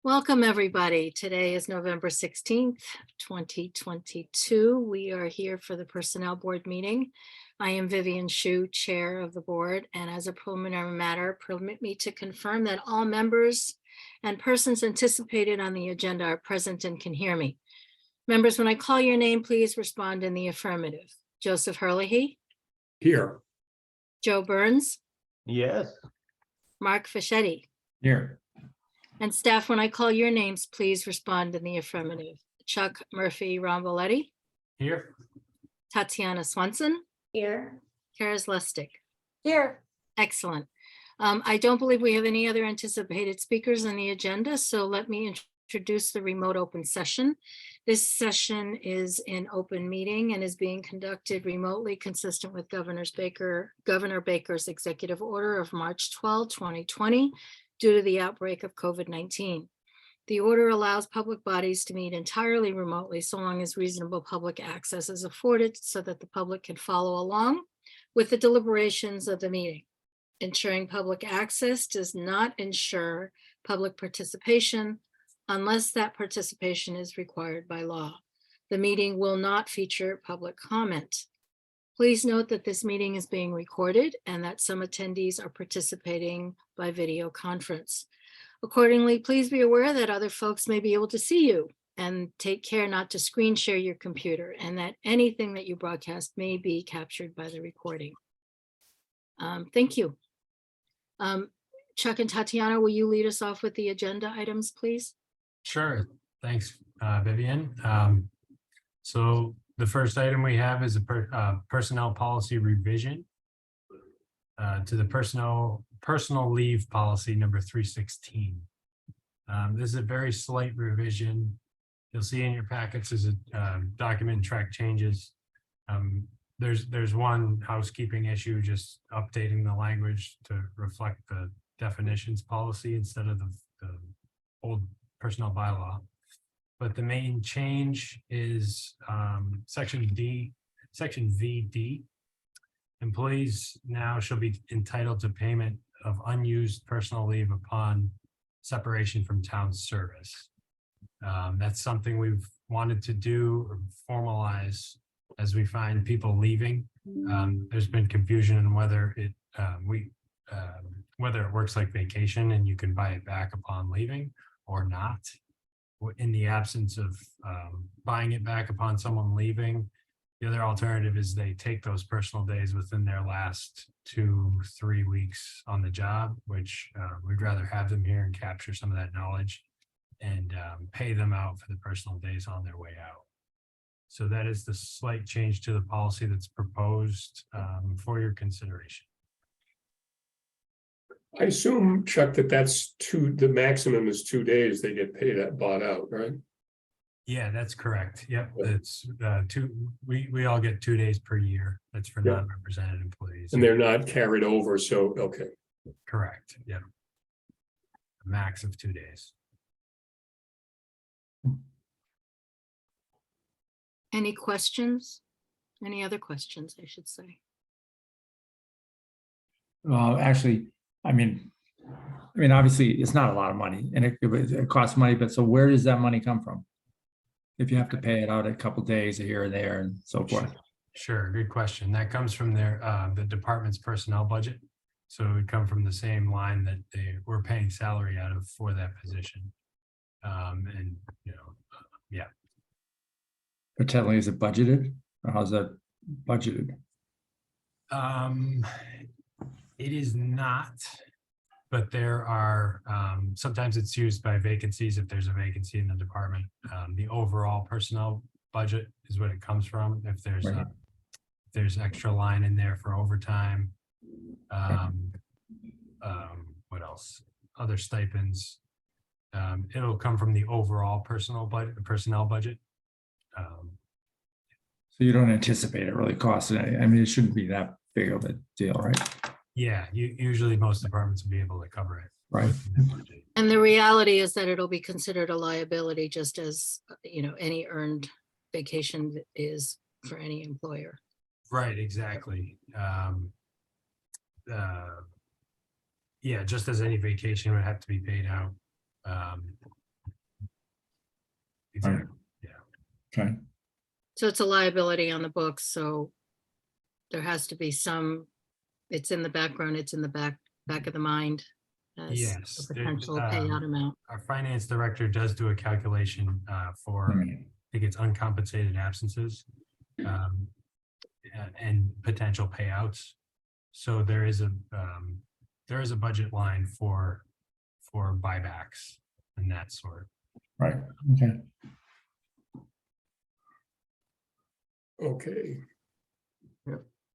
Welcome, everybody. Today is November 16th, 2022. We are here for the Personnel Board meeting. I am Vivian Shu, Chair of the Board, and as a preliminary matter, permit me to confirm that all members and persons anticipated on the agenda are present and can hear me. Members, when I call your name, please respond in the affirmative. Joseph Herlihy, Here. Joe Burns, Yes. Mark Fischetti. Here. And staff, when I call your names, please respond in the affirmative. Chuck Murphy Romboletti, Here. Tatiana Swanson, Here. Karis Lustig. Here. Excellent. I don't believe we have any other anticipated speakers on the agenda, so let me introduce the remote open session. This session is an open meeting and is being conducted remotely consistent with Governor Baker's executive order of March 12, 2020. Due to the outbreak of COVID-19. The order allows public bodies to meet entirely remotely so long as reasonable public access is afforded so that the public can follow along with the deliberations of the meeting. Ensuring public access does not ensure public participation unless that participation is required by law. The meeting will not feature public comment. Please note that this meeting is being recorded and that some attendees are participating by video conference. Accordingly, please be aware that other folks may be able to see you, and take care not to screen share your computer, and that anything that you broadcast may be captured by the recording. Thank you. Chuck and Tatiana, will you lead us off with the agenda items, please? Sure. Thanks, Vivian. So the first item we have is a personnel policy revision to the personal leave policy number 316. This is a very slight revision. You'll see in your packets is a document track changes. There's one housekeeping issue, just updating the language to reflect the definitions policy instead of the old personnel bylaw. But the main change is section VD. Employees now shall be entitled to payment of unused personal leave upon separation from town service. That's something we've wanted to do or formalize as we find people leaving. There's been confusion on whether it works like vacation and you can buy it back upon leaving or not. In the absence of buying it back upon someone leaving, the other alternative is they take those personal days within their last 2-3 weeks on the job, which we'd rather have them here and capture some of that knowledge and pay them out for the personal days on their way out. So that is the slight change to the policy that's proposed for your consideration. I assume, Chuck, that's the maximum is 2 days they get paid at bought out, right? Yeah, that's correct. Yep, it's we all get 2 days per year. That's for non-represented employees. And they're not carried over, so okay. Correct. Yep. A max of 2 days. Any questions? Any other questions, I should say? Well, actually, I mean, obviously, it's not a lot of money, and it costs money. But so, where does that money come from? If you have to pay it out a couple days here and there, and so forth. Sure, good question. That comes from the department's personnel budget, so it would come from the same line that they were paying salary out of for that position. And yeah. But technically, is it budgeted, or how's that budgeted? It is not, but there are sometimes it's used by vacancies if there's a vacancy in the department. The overall personnel budget is what it comes from. If there's Right. There's extra line in there for overtime. What else? Other stipends. It'll come from the overall personnel budget. So you don't anticipate it really costing any. I mean, it shouldn't be that big of a deal, right? Yeah, usually most departments will be able to cover it. Right. within their budget. And the reality is that it'll be considered a liability, just as, any earned vacation is for any employer. Right, exactly. Yeah, just as any vacation would have to be paid out. It's Right. Okay, So it's a liability on the books, so there has to be some, it's in the background, it's in the back of the mind as Yes, a there- potential payout amount. our finance director does do a calculation for, I right, think it's uncompensated absences um, and potential payouts. So there is a budget line for buybacks and that sort. right, okay. Okay,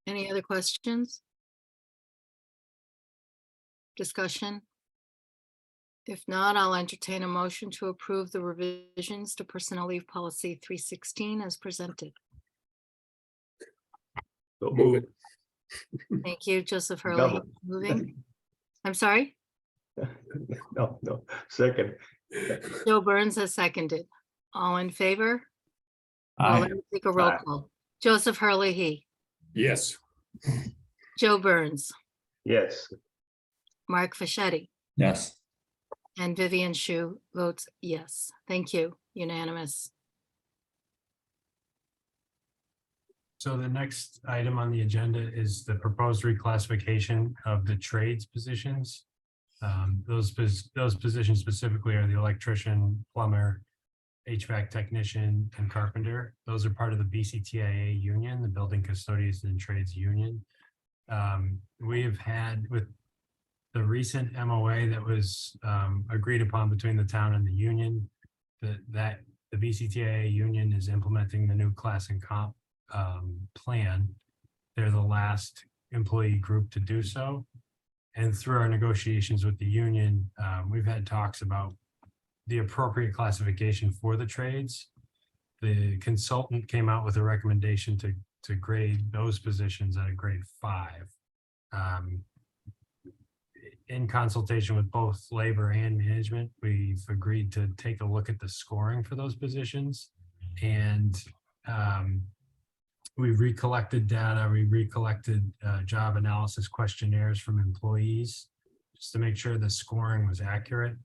Any other questions? Discussion? If not, I'll entertain a motion to approve the revisions to personnel leave policy 316 as presented. So move it. Thank you, Joseph Hurley. Double. Moving. I'm sorry, No, second. Joe Burns has seconded. All in favor? Well, Aye, let me take a roll Aye. call. Joseph Hurley, he. Yes, Joe Burns, Yes, Mark Fischetti, yes, and Vivian Shu votes yes. Thank you. Unanimous. So the next item on the agenda is the proposed reclassification of the trades positions. Those positions specifically are the electrician, plumber, HVAC technician, and carpenter. Those are part of the BCTIA union, the Building Custodians and Trades Union. We have had with the recent MOA that was agreed upon between the town and the union, that the BCTIA union is implementing the new class and comp plan. They're the last employee group to do so. And through our negotiations with the union, we've had talks about the appropriate classification for the trades. The consultant came out with a recommendation to grade those positions at a grade 5. In consultation with both labor and management, we've agreed to take a look at the scoring for those positions. And we recollected data, we recollected job analysis questionnaires from employees just to make sure the scoring was accurate.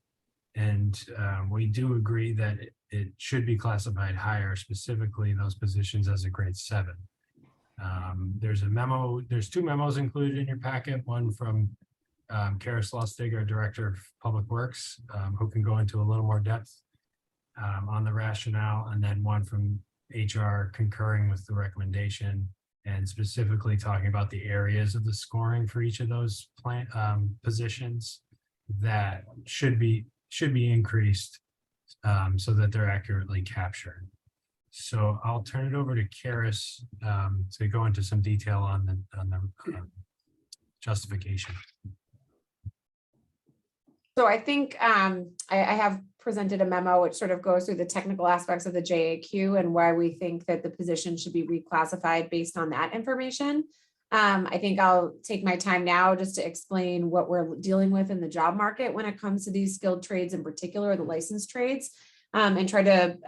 And we do agree that it should be classified higher, specifically those positions as a grade 7. There's a memo, there's 2 memos included in your packet, one from Karis Lustig, our Director of Public Works, who can go into a little more depth on the rationale, and then one from HR concurring with the recommendation and specifically talking about the areas of the scoring for each of those positions that should be increased so that they're accurately captured. So I'll turn it over to Karis to go into some detail on the justification. So I think I have presented a memo which sort of goes through the technical aspects of the JAQ and why we think that the position should be reclassified based on that information. I think I'll take my time now just to explain what we're dealing with in the job market when it comes to these skilled trades, in particular the licensed trades, and try to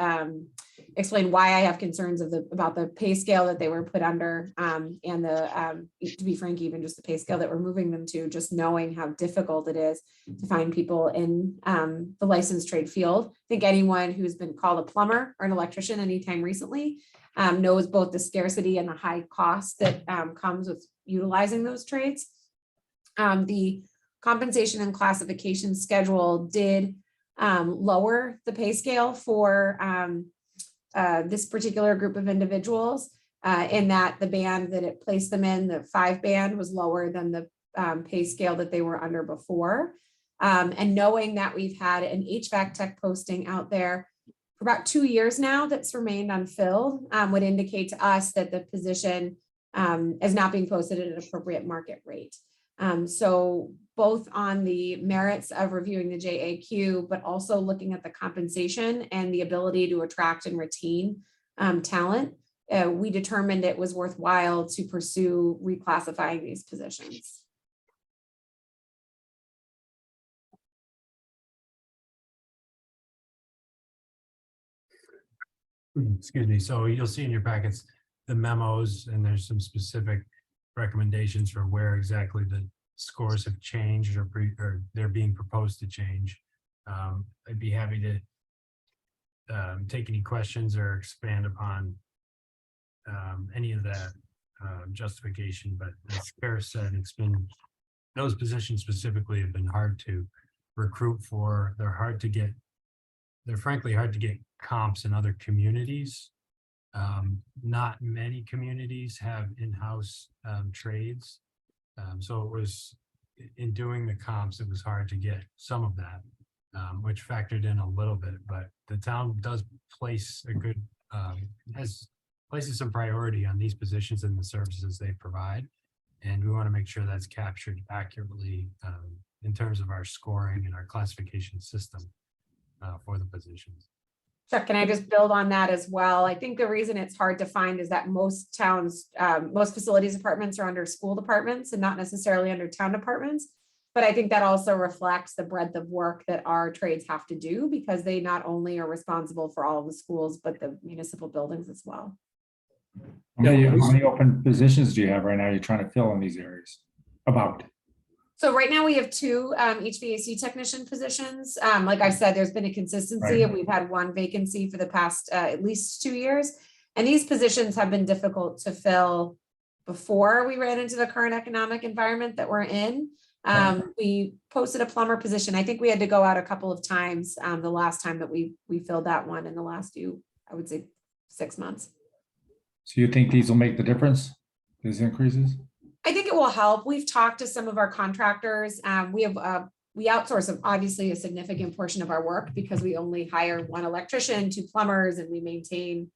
explain why I have concerns about the pay scale that they were put under, and to be frank, even just the pay scale that we're moving them to, just knowing how difficult it is to find people in the licensed trade field. I think anyone who's been called a plumber or an electrician anytime recently knows both the scarcity and the high cost that comes with utilizing those trades. The compensation and classification schedule did lower the pay scale for this particular group of individuals, in that the band that it placed them in, the 5 band, was lower than the pay scale that they were under before. And knowing that we've had an HVAC tech posting out there for about 2 years now that's remained unfilled, would indicate to us that the position is not being posted at an appropriate market rate. So both on the merits of reviewing the JAQ, but also looking at the compensation and the ability to attract and retain talent, we determined it was worthwhile to pursue reclassifying these positions. Excuse me. So you'll see in your packets the memos, and there's some specific recommendations for where exactly the scores have changed or they're being proposed to change. I'd be happy to take any questions or expand upon any of that justification, but as Ferris said, it's been, those positions specifically have been hard to recruit for. They're frankly hard to get comps in other communities. Not many communities have in-house trades. So it was, in doing the comps, it was hard to get some of that, which factored in a little bit, but the town does place a good, places some priority on these positions and the services they provide. And we want to make sure that's captured accurately in terms of our scoring and our classification system for the positions. Chuck, can I just build on that as well? I think the reason it's hard to find is that most towns, most facilities departments are under school departments and not necessarily under town departments. But I think that also reflects the breadth of work that our trades have to do, because they not only are responsible for all of the schools, but the municipal buildings as well. How many open positions do you have right now you're trying to fill in these areas? About? So right now we have 2 HVAC technician positions. Like I said, there's been a consistency Right. and we've had 1 vacancy for the past at least 2 years. And these positions have been difficult to fill before we ran into the current economic environment that we're in. We posted a plumber position. I think we had to go out a couple of times. The last time that we filled that one in the last few, I would say 6 months. So you think these will make the difference, these increases? I think it will help. We've talked to some of our contractors. We outsource obviously a significant portion of our work because we only hire 1 electrician, 2 plumbers, and we maintain,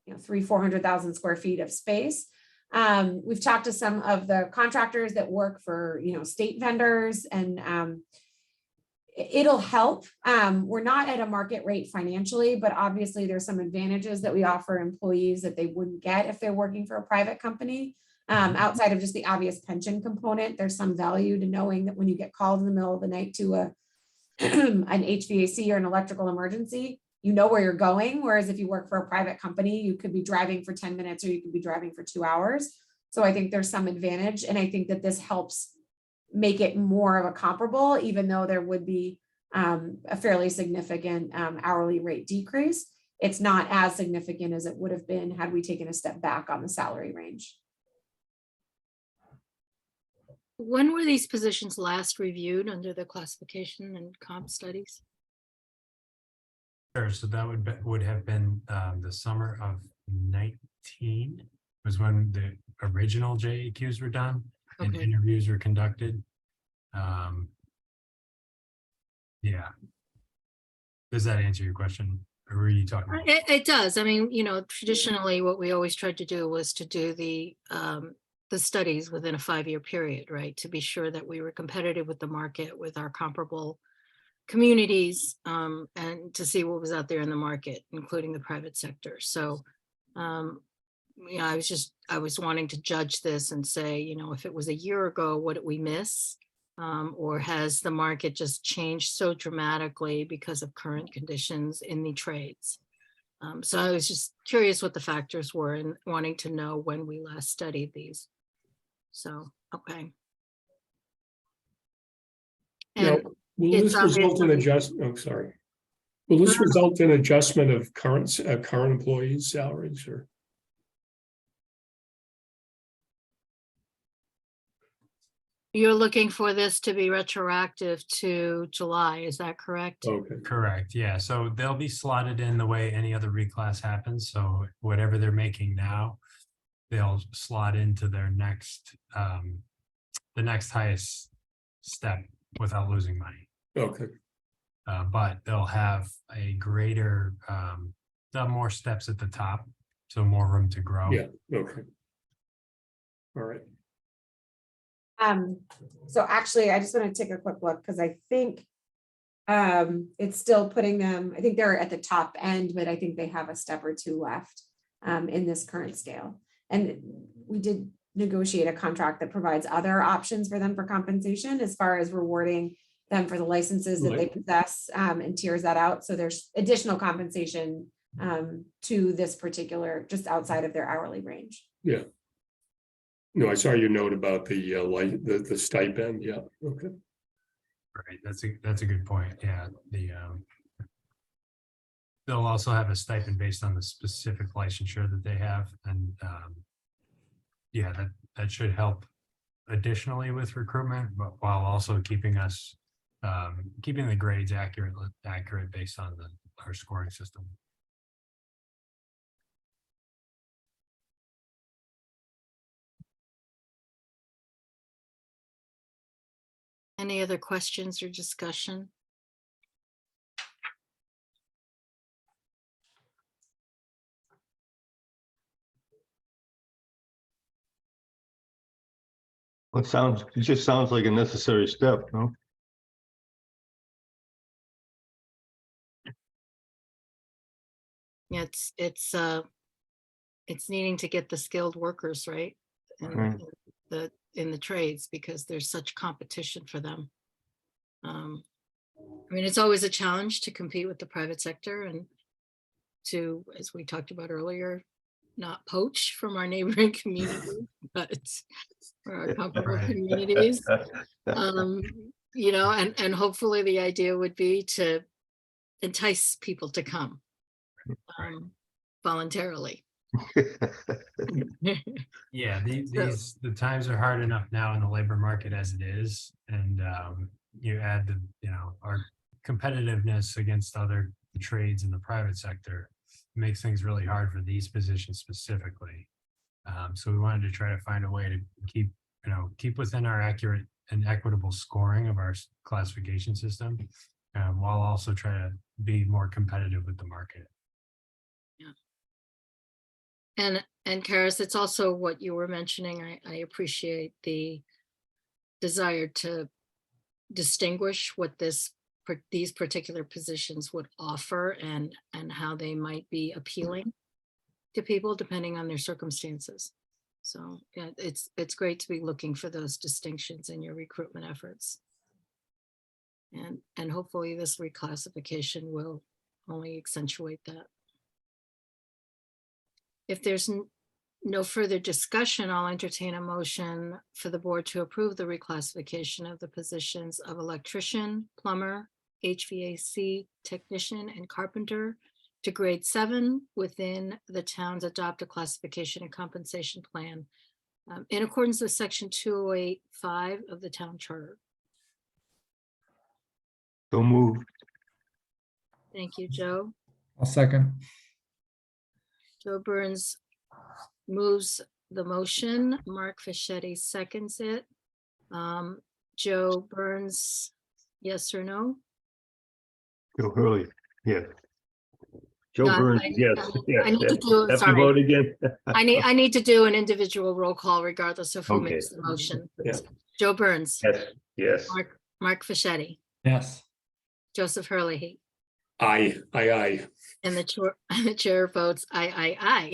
300,000-400,000 square feet of space. We've talked to some of the contractors that work for, state vendors, and it'll help. We're not at a market rate financially, but obviously there's some advantages that we offer employees that they wouldn't get if they're working for a private company. Outside of just the obvious pension component, there's some value to knowing that when you get called in the middle of the night to an HVAC or an electrical emergency, you know where you're going. Whereas if you work for a private company, you could be driving for 10 minutes or you could be driving for 2 hours. So I think there's some advantage. And I think that this helps make it more of a comparable, even though there would be a fairly significant hourly rate decrease. It's not as significant as it would have been had we taken a step back on the salary range. When were these positions last reviewed under the classification and comp studies? Sure, so that would have been the summer of 19 was when the original JAQs were done and Okay. interviews were conducted. Yeah. Does that answer your question? Or were you talking? It does. I mean, traditionally, what we always tried to do was to do the studies within a 5-year period, right? To be sure that we were competitive with the market, with our comparable communities, and to see what was out there in the market, including the private sector. So, I was wanting to judge this and say, if it was a year ago, what did we miss? Or has the market just changed so dramatically because of current conditions in the trades? So I was just curious what the factors were and wanting to know when we last studied these. So, okay. Now, And will it's this result in obviously- Will this result in adjustment of current employees' salaries, or? you're looking for this to be retroactive to July, is that correct? Okay, Correct, yeah, so they'll be slotted in the way any other reclass happens, so whatever they're making now, they'll slot into their next, the next highest step without losing money. okay, But they'll have a greater, they'll have more steps at the top, so more room to grow. yeah, okay. All right, So actually, I just want to take a quick look because I think it's still putting them, I think they're at the top end, but I think they have a step or 2 left in this current scale. And we did negotiate a contract that provides other options for them for compensation as far as rewarding them for the licenses that they possess, and tiers that out. So there's additional compensation to this particular, just outside of their hourly range. yeah. No, I saw your note about the stipend, yeah, okay. Right, that's a good point, yeah, they'll also have a stipend based on the specific licensure that they have, and yeah, that should help additionally with recruitment, but while also keeping us keeping the grades accurate based on our scoring system. Any other questions or discussion? It just sounds like a necessary step, no? Yeah, it's needing to get the skilled workers, right? Right. In the trades, because there's such competition for them. I mean, it's always a challenge to compete with the private sector and to, as we talked about earlier, not poach from our neighboring communities, but for our comparable Right. communities. You know, and hopefully the idea would be to entice people to come voluntarily. Yeah, the times are hard enough now in the labor market as it is, and you add our competitiveness against other trades in the private sector makes things really hard for these positions specifically. So we wanted to try to find a way to keep within our accurate and equitable scoring of our classification system, while also try to be more competitive with the market. And Karis, it's also what you were mentioning. I appreciate the desire to distinguish what these particular positions would offer and how they might be appealing to people depending on their circumstances. So yeah, it's great to be looking for those distinctions in your recruitment efforts. And hopefully this reclassification will only accentuate that. If there's no further discussion, I'll entertain a motion for the board to approve the reclassification of the positions of electrician, plumber, HVAC technician, and carpenter to grade 7 within the town's adopted classification and compensation plan in accordance with section 208(5) of the town charter. So moved. Thank you, Joe. I'll second. Joe Burns moves the motion. Mark Fischetti seconds it. Joe Burns, yes or no? Joe Hurley, yes. Joe No, Burns, I yes. need to do, Have to sorry. vote again? I need to do an individual roll call regardless of who Okay. makes the motion. Yeah. Joe Burns, Yes. Mark Fischetti, Yes. Joseph Hurley, Aye. and the chair votes aye.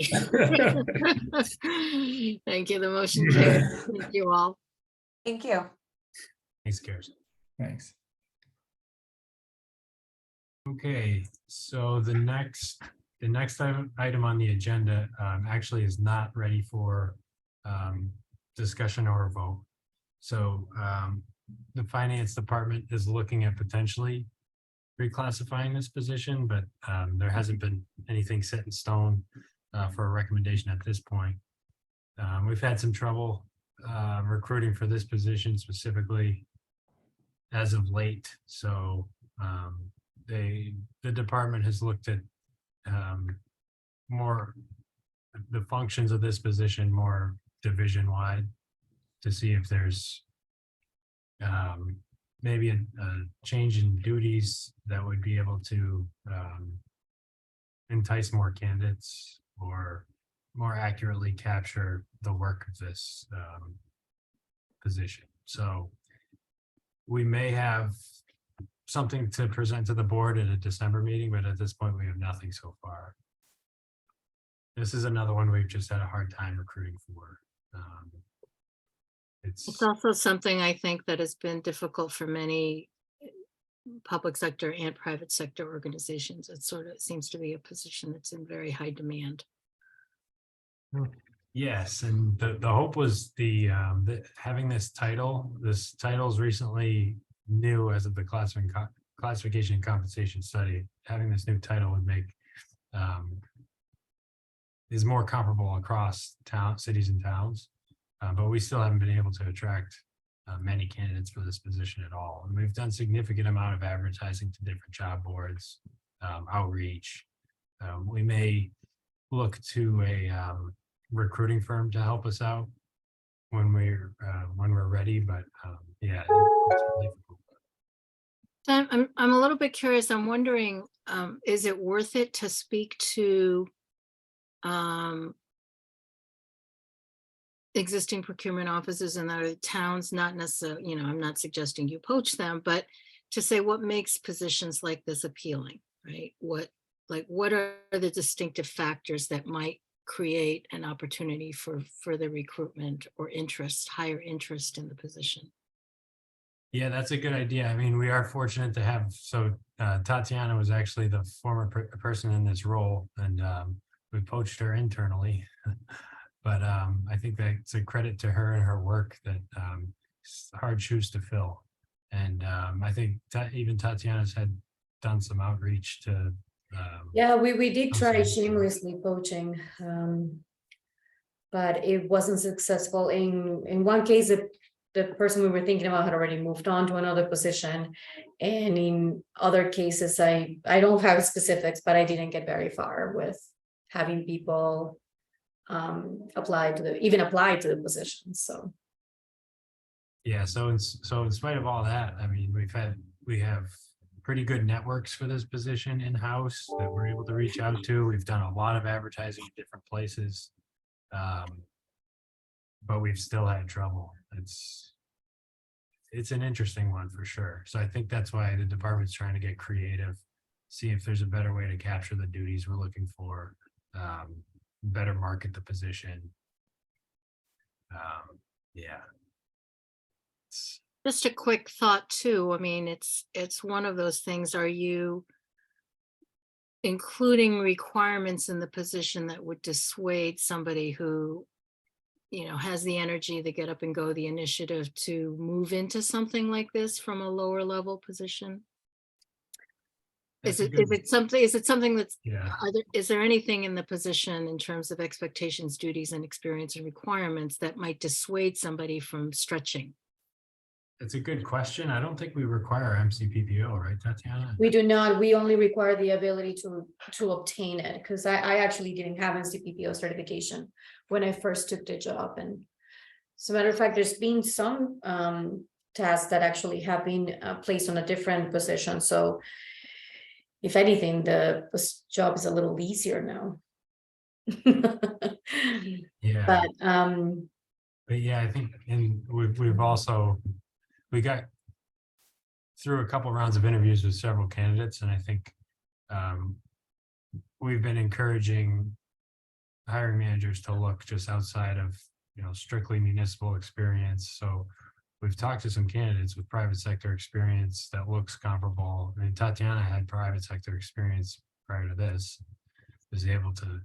Thank you. The motion carries. Thank you all. Thank you. Thanks, Karis. Thanks. Okay, so the next item on the agenda actually is not ready for discussion or a vote. So the finance department is looking at potentially reclassifying this position, but there hasn't been anything set in stone for a recommendation at this point. We've had some trouble recruiting for this position specifically as of late. So the department has looked at more the functions of this position more division wide to see if there's maybe a change in duties that would be able to entice more candidates or more accurately capture the work of this position. So we may have something to present to the board at a December meeting, but at this point we have nothing so far. This is another one we've just had a hard time recruiting for. It's also something I think that has been difficult for many public sector and private sector organizations. It sort of seems to be a position that's in very high demand. Yes, and the hope was having this title. This title's recently new as of the classification and compensation study. Having this new title would make is more comparable across cities and towns. But we still haven't been able to attract many candidates for this position at all. And we've done significant amount of advertising to different job boards, outreach. We may look to a recruiting firm to help us out when we're ready, but yeah. it's difficult. So I'm a little bit curious. I'm wondering, is it worth it to speak to existing procurement offices in other towns? Not necessarily, you know, I'm not suggesting you poach them, but to say what makes positions like this appealing, right? What are the distinctive factors that might create an opportunity for further recruitment or higher interest in the position? Yeah, that's a good idea. I mean, we are fortunate to have, Tatiana was actually the former person in this role, and we poached her internally. But I think that's a credit to her and her work that it's hard shoes to fill. And I think even Tatiana's had done some outreach to. Yeah, we did try Okay. shamelessly poaching, but it wasn't successful. In one case, the person we were thinking about had already moved on to another position, and in other cases, I don't have specifics, but I didn't get very far with having people apply to the position. So Yeah, so in spite of all that, I mean, we have pretty good networks for this position in-house that we're able to reach out to. We've done a lot of advertising in different places. But we've still had trouble. It's an interesting one for sure. So I think that's why the department's trying to get creative, see if there's a better way to capture the duties we're looking for, better market the position. Yeah. Just a quick thought too. I mean, it's one of those things. Are you including requirements in the position that would dissuade somebody who, you know, has the energy, the get up and go, the initiative to move into something like this from a lower level position? Is it something that's, Yeah. is there anything in the position in terms of expectations, duties, and experience and requirements that might dissuade somebody from stretching? It's a good question. I don't think we require MCPPO, right, Tatiana? we do not. We only require the ability to obtain it, because I actually didn't have NCPPO certification when I first took the job. And as a matter of fact, there's been some tasks that actually have been placed on a different position. So if anything, this job is a little easier now. Yeah. But yeah, I think, and we've also, we got through a couple rounds of interviews with several candidates, and I think we've been encouraging hiring managers to look just outside of, you know, strictly municipal experience. So we've talked to some candidates with private sector experience that looks comparable. I mean, Tatiana had private sector experience prior to this, was able to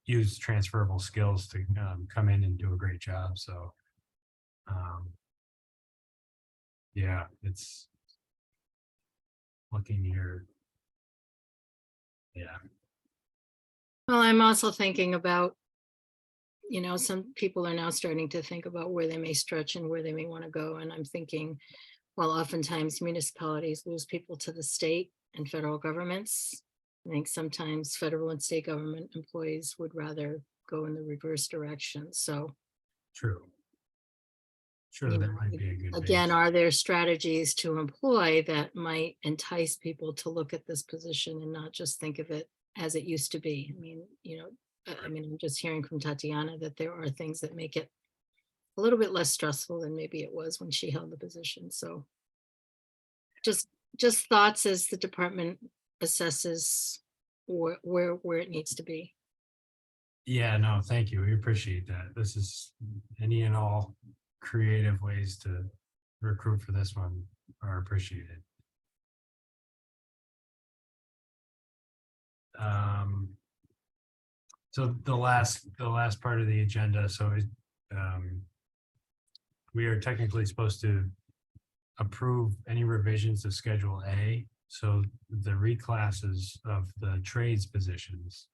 use transferable skills to come in and do a great job. So yeah, it's looking here. Yeah. Well, I'm also thinking about, you know, some people are now starting to think about where they may stretch and where they may want to go. And I'm thinking, well, oftentimes municipalities lose people to the state and federal governments. I think sometimes federal and state government employees would rather go in the reverse direction. So True. Sure, you that know, might be a good. again, base. are there strategies to employ that might entice people to look at this position and not just think of it as it used to be? I mean, you know, I'm just hearing from Tatiana that there are things that make it a little bit less stressful than maybe it was when she held the position. So just thoughts as the department assesses where it needs to be. Yeah, no, thank you. We appreciate that. This is any and all creative ways to recruit for this one are appreciated. So the last part of the agenda, so we are technically supposed to approve any revisions to Schedule A So the reclasses of the trades positions.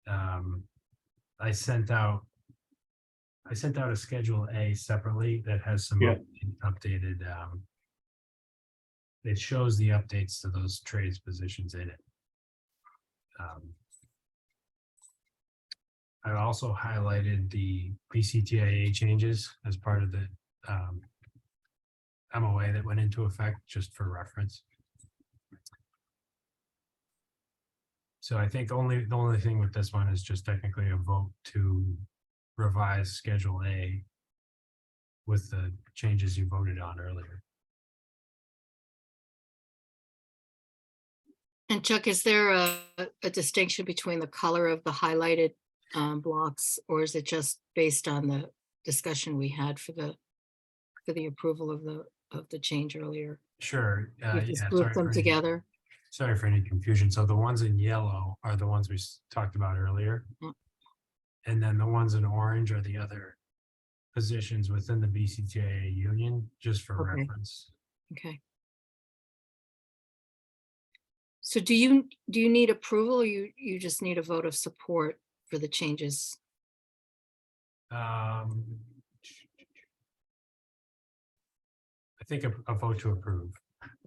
I sent out a Schedule A separately that has some Yeah. updated, it shows the updates to those trades positions in it. I also highlighted the BCTIA changes as part of the MOA that went into effect, just for reference. So I think the only thing with this one is just technically a vote to revise Schedule A with the changes you voted on earlier. And Chuck, is there a distinction between the color of the highlighted blocks, or is it just based on the discussion we had for the approval of the change earlier? Sure. You just Yeah, group them together? sorry for any confusion. So the ones in yellow are the ones we talked about earlier. Mm. And then the ones in orange are the other positions within the BCTIA union, just for Okay. reference. Okay. So do you need approval, or you just need a vote of support for the changes? I think a vote to approve.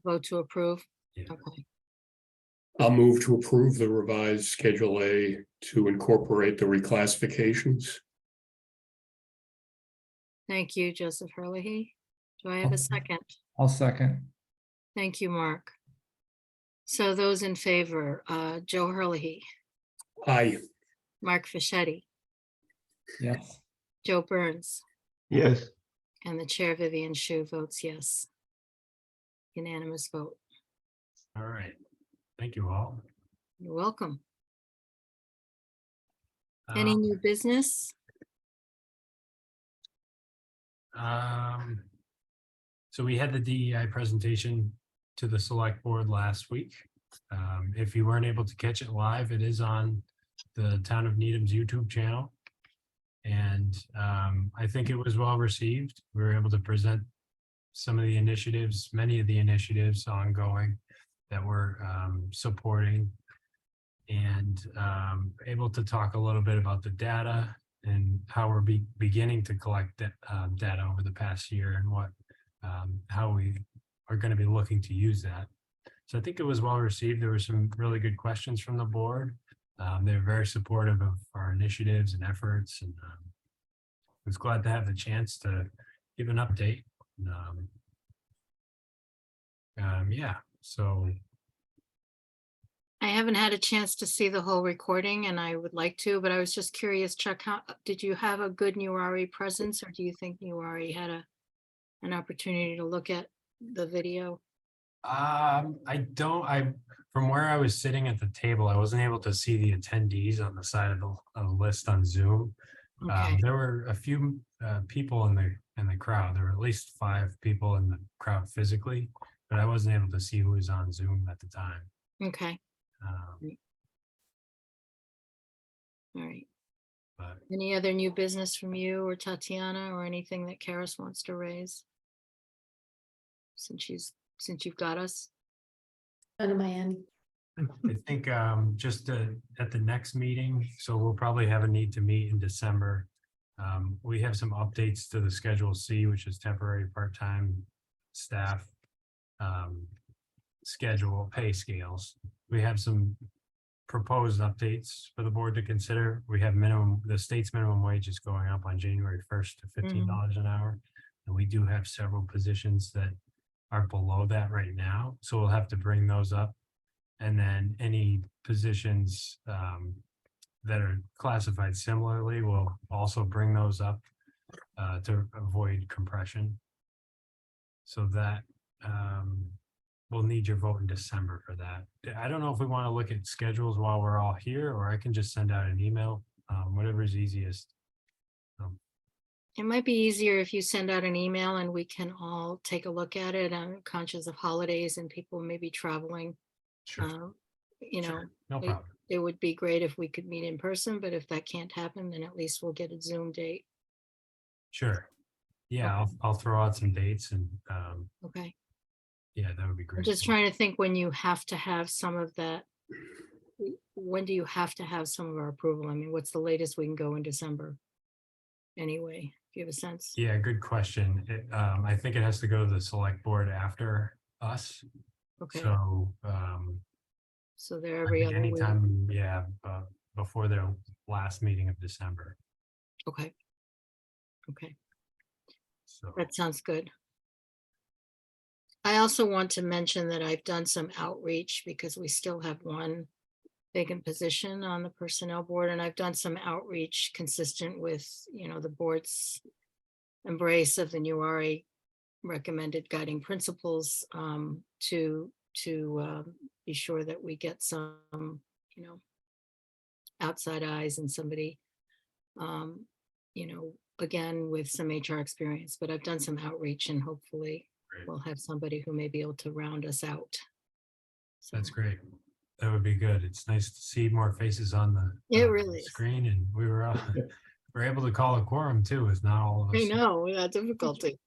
Vote to approve? Yeah. Okay, I'll move to approve the revised Schedule A to incorporate the reclassifications. thank you, Joseph Herlihy. Do I have a second? I'll second. Thank you, Mark. So those in favor, Joe Herlihy, Aye. Mark Fischetti, Yes. Joe Burns, Yes, and the chair Vivian Shu votes yes. Unanimous vote. All right. Thank you all. You're welcome. Any Um, new business? So we had the DEI presentation to the select board last week. If you weren't able to catch it live, it is on the Town of Needham's YouTube channel. And I think it was well received. We were able to present some of the initiatives, many of the initiatives ongoing that we're supporting, and able to talk a little bit about the data and how we're beginning to collect data over the past year, and what how we are going to be looking to use that. So I think it was well received. There were some really good questions from the board. They're very supportive of our initiatives and efforts, and I was glad to have the chance to give an update. Yeah, so I haven't had a chance to see the whole recording, and I would like to, but I was just curious, Chuck, did you have a good Newari presence, or do you think Newari had an opportunity to look at the video? from where I was sitting at the table, I wasn't able to see the attendees on the side of the list on Zoom. Okay, There were a few people in the crowd. There were at least 5 people in the crowd physically, but I wasn't able to see who was on Zoom at the time. okay, Um, all right. But Any other new business from you or Tatiana, or anything that Karis wants to raise? Since you've got us? None of my end. I think just at the next meeting, so we'll probably have a need to meet in December. We have some updates to the Schedule C, which is temporary part-time staff schedule pay scales. We have some proposed updates for the board to consider. We have the state's minimum wage is going up on January 1st to $15 an hour. And we do have several positions that are below that right now. So we'll have to bring those up. And then any positions that are classified similarly, we'll also bring those up to avoid compression. So that we'll need your vote in December for that. I don't know if we want to look at schedules while we're all here, or I can just send out an email, whatever's easiest. It might be easier if you send out an email and we can all take a look at it. I'm conscious of holidays and people may be traveling. Sure, You know, sure, no problem. it would be great if we could meet in person, but if that can't happen, then at least we'll get a Zoom date. Sure. Yeah, I'll throw out some dates, and Okay, Yeah, that would be I'm great. just trying to think when you have to have some of that. When do you have to have some of our approval? I mean, what's the latest we can go in December? Anyway, do you have a sense? Yeah, good question. I think it has to go to the select board after us. Okay, So they're I every think other week. anytime, yeah, before their last meeting of December. Okay. Okay, So, that sounds good. I also want to mention that I've done some outreach because we still have one vacant position on the personnel board, and I've done some outreach consistent with, the board's embrace of the new RA recommended guiding principles, to be sure that we get some, outside eyes and somebody, again, with some HR experience, but I've done some outreach and hopefully Great. we'll have somebody who may be able to round us out. that's So, great. That would be good. It's nice to see more faces on the It really is. screen, and we're able to call a quorum too, with not all of us. I know, we had difficulty.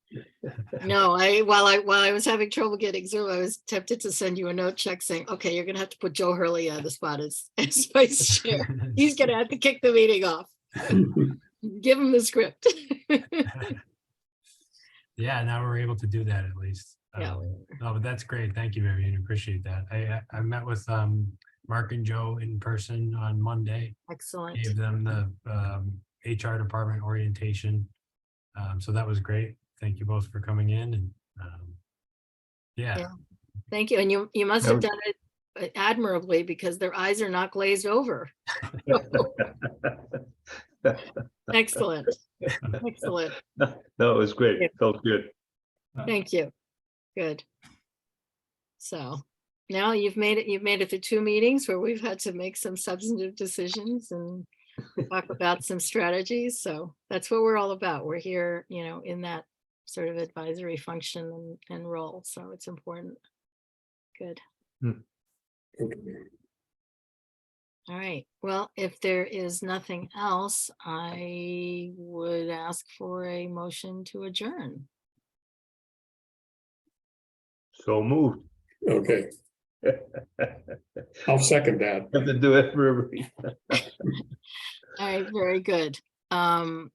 No, while I was having trouble getting Zoom, I was tempted to send you a note check saying, okay, you're gonna have to put Joe Hurley on the spot as vice chair. He's gonna have to kick the meeting off. Give him the script. Yeah, now we're able to do that at least. Yeah. No, but that's great. Thank you, Vivian. Appreciate that. I met with Mark and Joe in person on Monday. Excellent. Gave them the HR department orientation. So that was great. Thank you both for coming in, and yeah. Yeah. Thank you. And you must have done it admirably because their eyes are not glazed over. Excellent. Excellent. No, it was great. Felt good. Thank you. Good. So now you've made it through 2 meetings where we've had to make some substantive decisions and talk about some strategies. So that's what we're all about. We're here, in that sort of advisory function and role. So it's important. Good. Okay. All right. Well, if there is nothing else, I would ask for a motion to adjourn. So moved. Okay, I'll second that. Have to do it for every. All right, very good. The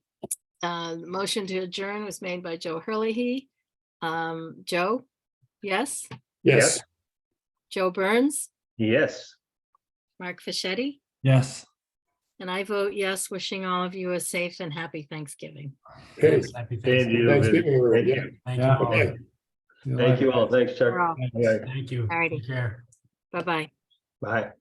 motion to adjourn was made by Joe Hurley. Joe? Yes? Yes, Joe Burns? Yes. Mark Fischetti? Yes. And I vote yes, wishing all of you a safe and happy Thanksgiving. hey, Happy And Thanksgiving. you. Thanksgiving, Thank yeah. you. Thank you Yeah. all. Okay. Thank you all. Thanks, Chuck. We're all- All right. Thank you. All righty. Take care. Bye-bye. Bye.